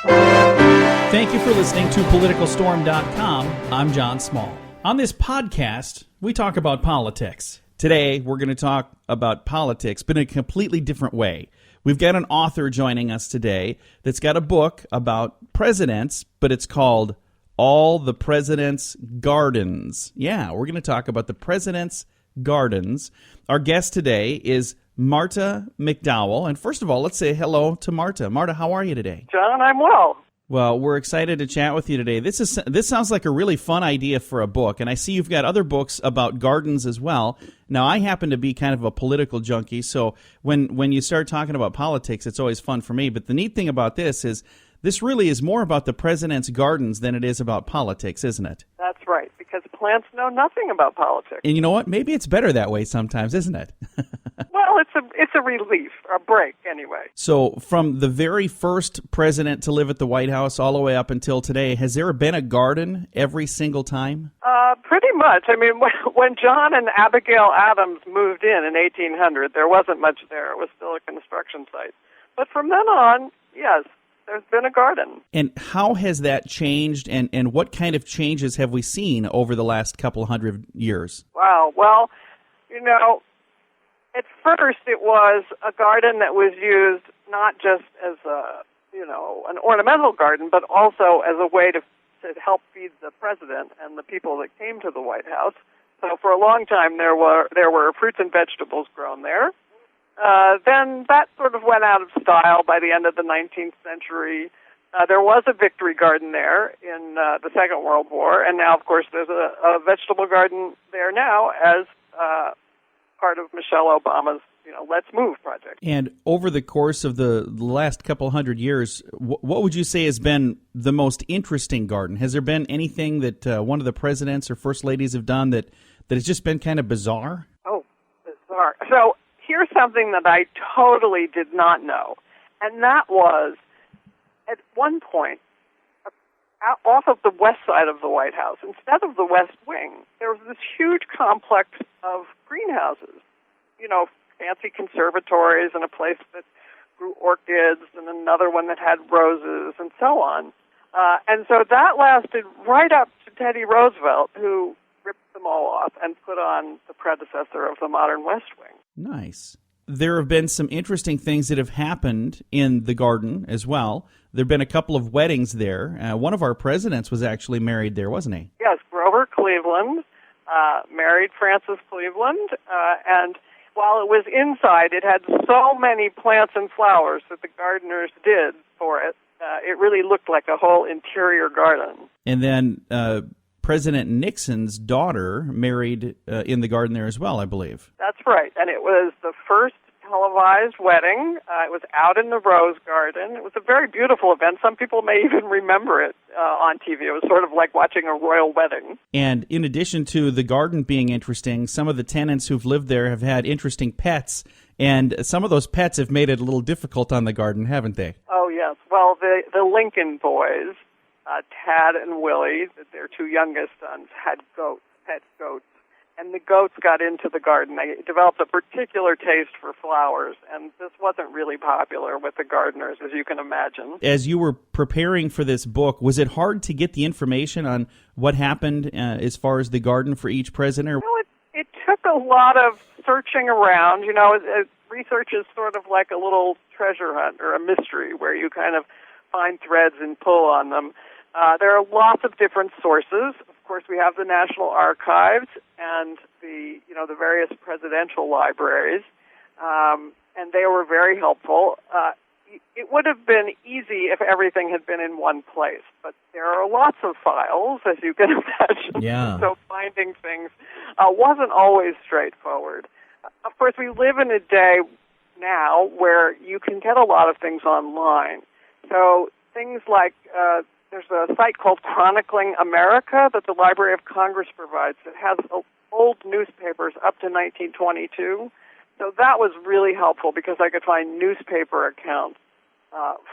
Thank you for listening to PoliticalStorm.com. I'm John Small. On this podcast, we talk about politics. Today, we're going to talk about politics, but in a completely different way. We've got an author joining us today that's got a book about presidents, but it's called All the President's Gardens. Yeah, we're going to talk about the President's Gardens. Our guest today is Marta McDowell. And first of all, let's say hello to Marta. Marta, how are you today? John, I'm well. Well, we're excited to chat with you today. This sounds like a really fun idea for a book, and I see you've got other books about gardens as well. Now, I happen to be kind of a political junkie, so when you start talking about politics, it's always fun for me. But the neat thing about this is this really is more about the president's gardens than it is about politics, isn't it? That's right, because plants know nothing about politics. And you know what? Maybe it's better that way sometimes, isn't it? Well, it's a relief, a break, anyway. So from the very first president to live at the White House all the way up until today, has there been a garden every single time? Pretty much. I mean, when John and Abigail Adams moved in 1800, there wasn't much there. It was still a construction site. But from then on, yes, there's been a garden. And how has that changed, and what kind of changes have we seen over the last couple hundred years? Wow. Well, at first it was a garden that was used not just as an ornamental garden, but also as a way to help feed the president and the people that came to the White House. So for a long time there were fruits and vegetables grown there. Then that sort of went out of style by the end of the 19th century. There was a victory garden there in the Second World War, and now, of course, there's a vegetable garden there now as part of Michelle Obama's Let's Move project. And over the course of the last couple hundred years, what would you say has been the most interesting garden? Has there been anything that one of the presidents or first ladies have done that has just been kind of bizarre? Oh, bizarre. So here's something that I totally did not know, and that was, at one point, off of the west side of the White House, instead of the West Wing, there was this huge complex of greenhouses, fancy conservatories and a place that grew orchids and another one that had roses and so on. And so that lasted right up to Teddy Roosevelt, who ripped them all off and put on the predecessor of the modern West Wing. Nice. There have been some interesting things that have happened in the garden as well. There have been a couple of weddings there. One of our presidents was actually married there, wasn't he? Yes, Grover Cleveland married Frances Cleveland, and while it was inside, it had so many plants and flowers that the gardeners did for it. It really looked like a whole interior garden. And then President Nixon's daughter married in the garden there as well, I believe. That's right, and it was the first televised wedding. It was out in the Rose Garden. It was a very beautiful event. Some people may even remember it on TV. It was sort of like watching a royal wedding. And in addition to the garden being interesting, some of the tenants who've lived there have had interesting pets, and some of those pets have made it a little difficult on the garden, haven't they? Oh, yes. Well, the Lincoln boys, Tad and Willie, their two youngest sons, had pet goats. And the goats got into the garden. They developed a particular taste for flowers, and this wasn't really popular with the gardeners, as you can imagine. As you were preparing for this book, was it hard to get the information on what happened as far as the garden for each president? Well, it took a lot of searching around. Research is sort of like a little treasure hunt or a mystery where you kind of find threads and pull on them. There are lots of different sources. Of course, we have the National Archives and the various presidential libraries, and they were very helpful. It would have been easy if everything had been in one place, but there are lots of files, as you can imagine. Yeah. So finding things wasn't always straightforward. Of course, we live in a day now where you can get a lot of things online. So things like there's a site called Chronicling America that the Library of Congress provides that has old newspapers up to 1922. So that was really helpful because I could find newspaper accounts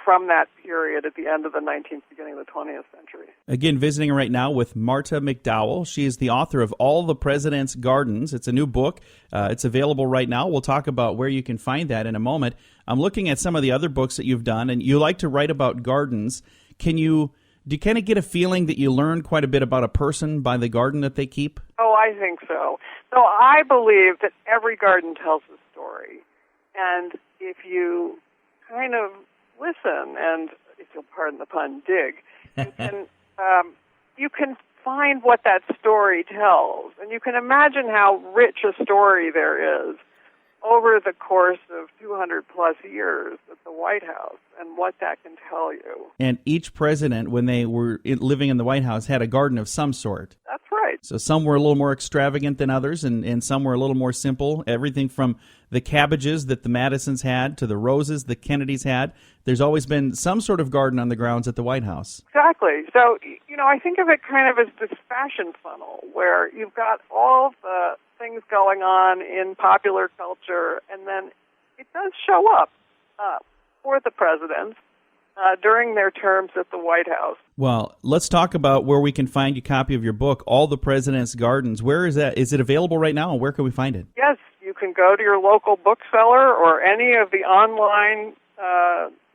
from that period at the end of the 19th, beginning of the 20th century. Again, visiting right now with Marta McDowell. She is the author of All the President's Gardens. It's a new book. It's available right now. We'll talk about where you can find that in a moment. I'm looking at some of the other books that you've done, and you like to write about gardens. do you kind of get a feeling that you learn quite a bit about a person by the garden that they keep? Oh, I think so. So I believe that every garden tells a story. And if you kind of listen and, if you'll pardon the pun, dig, you can find what that story tells. And you can imagine how rich a story there is over the course of 200-plus years at the White House and what that can tell you. And each president, when they were living in the White House, had a garden of some sort. That's right. So some were a little more extravagant than others, and some were a little more simple. Everything from the cabbages that the Madisons had to the roses the Kennedys had. There's always been some sort of garden on the grounds at the White House. Exactly. So, I think of it kind of as this fashion funnel where you've got all the things going on in popular culture, and then it does show up for the presidents during their terms at the White House. Well, let's talk about where we can find a copy of your book, All the President's Gardens. Where is that? Is it available right now, and where can we find it? Yes, you can go to your local bookseller or any of the online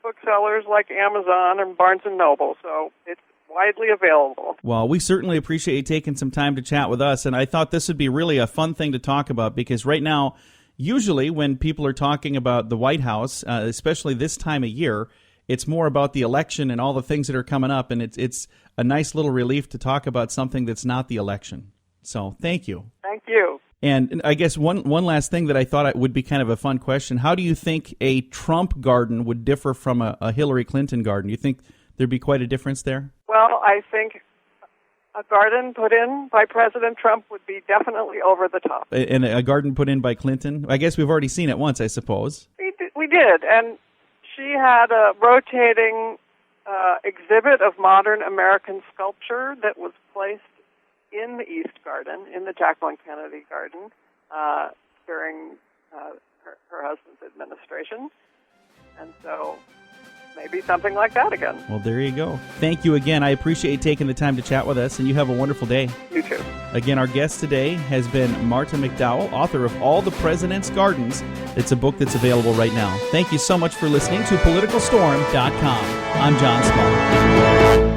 booksellers like Amazon and Barnes & Noble, so it's widely available. Well, we certainly appreciate you taking some time to chat with us, and I thought this would be really a fun thing to talk about because right now, usually when people are talking about the White House, especially this time of year, it's more about the election and all the things that are coming up, and it's a nice little relief to talk about something that's not the election. So thank you. Thank you. And I guess one last thing that I thought would be kind of a fun question. How do you think a Trump garden would differ from a Hillary Clinton garden? Do you think there'd be quite a difference there? Well, I think a garden put in by President Trump would be definitely over the top. And a garden put in by Clinton? I guess we've already seen it once, I suppose. We did, and she had a rotating exhibit of modern American sculpture that was placed in the East Garden, in the Jacqueline Kennedy Garden, during her husband's administration. And so maybe something like that again. Well, there you go. Thank you again. I appreciate you taking the time to chat with us, and you have a wonderful day. You too. Again, our guest today has been Marta McDowell, author of All the President's Gardens. It's a book that's available right now. Thank you so much for listening to PoliticalStorm.com. I'm John Small.